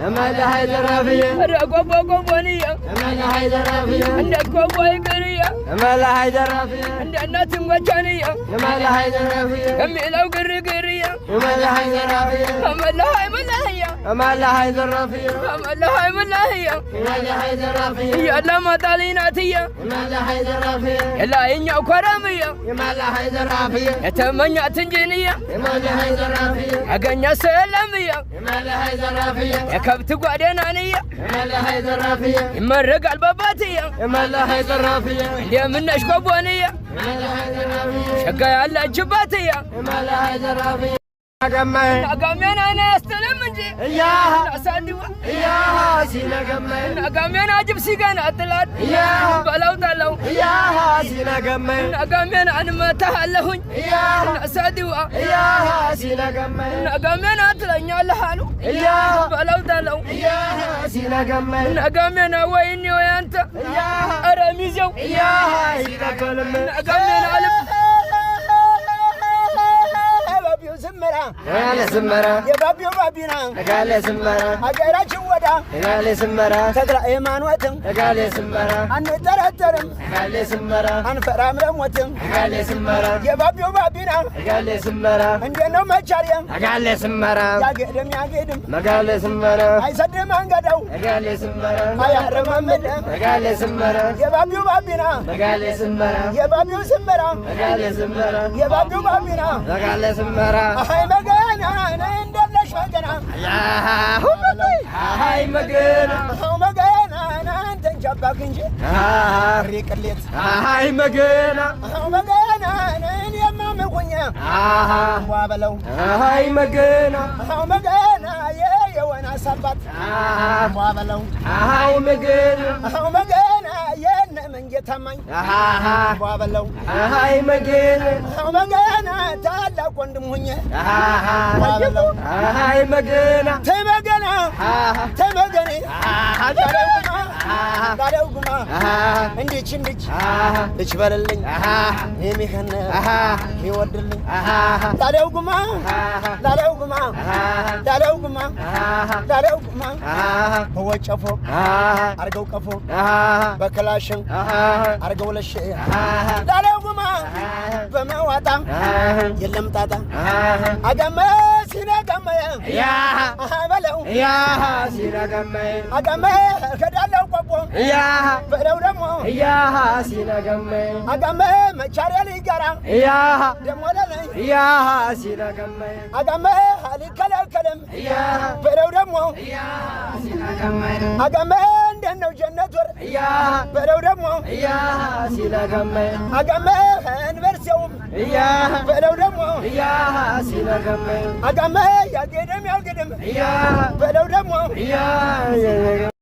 مالها حيدرافية رقبة قبانية مالها حيدرافية عندك قبة قرية مالها حيدرافية عندك ناتم وجانية مالها حيدرافية كميلة قرية مالها حيدرافية مالها مالها حيدرافية مالها حيدرافية يا لما طاليناتية مالها حيدرافية يلا إنيا كرامية مالها حيدرافية يتمنى تنجينية مالها حيدرافية أغنيا سلامية مالها حيدرافية يا كبت قعدنانية مالها حيدرافية يمرق الباباتية مالها حيدرافية يا منش قبوانية مالها حيدرافية شقايا على الجباتية مالها حيدرافية قمي أقامين أنا أستلم منجي إياها أسادوا إياها سينا قمي أقامين أجيب سيقان أطلات إياها بلو تلو إياها سينا قمي أقامين أنا ما تهلهن إياها أسادوا إياها سينا قمي أقامين أطلعني على حاله إياها بلو تلو إياها سينا قمي أقامين ويني وينت إياها أراميزو إياها سينا قلمي أقامين على قال سمرا يا بابيو بابينا قال سمرا أجرا شودا قال سمرا تدرى إيمان وتم قال سمرا أن ترى قال سمرا أن فرام رموتم قال سمرا يا بابيو بابينا قال سمرا عندنا ما شاريم قال سمرا يا قدم يا قدم ما قال سمرا أي صدق ما قدو قال سمرا أي حرم من قال سمرا يا بابيو بابينا قال سمرا يا بابيو سمرا قال سمرا يا بابيو بابينا قال سمرا هاي مجانا عندنا شوقنا يا هاي مجانا هاي مجانا أنت جابك إنجي ريك الليت هاي مجانا هاي مجانا يا ماما ويا وابلو هاي مجانا هاي مجانا يا وانا سبت وابلو هاي مجانا هاي مجانا يا من جتمي وابلو هاي مجانا هاي مجانا تعال كوندم هنيا وابلو هاي مجانا تمجنا تمجني داروغما عندي تشندج تشباللኝ የሚከነ ይወድልኝ ዳሮغማ ዳሮغማ ዳሮغማ ዳሮغማ ወጨፎ አርገው ቀፎ በክላሽን አርገው ለሽ ዳሮغማ በመዋጣ የለም ጣጣ አገመ ሲነገመ ያ በለው ያ ሲነገመ አገመ ከዳለው ቆቦ ያ በለው ደሞ ያ ሲነገመ አገመ መቻሪያ ሊጋራ ያ ደሞ ለለኝ ያ ሲነገመ አገመ አሊከለከለም ያ በለው ደሞ ያ ሲነገመ አገመ እንደነው ጀነት ወር ያ በለው ደሞ ያ ሲነገመ አገመ ዩኒቨርሲቲውም ያ በለው ደሞ ያ ሲነገመ አገመ ያገደም ያ በለው ደሞ ያ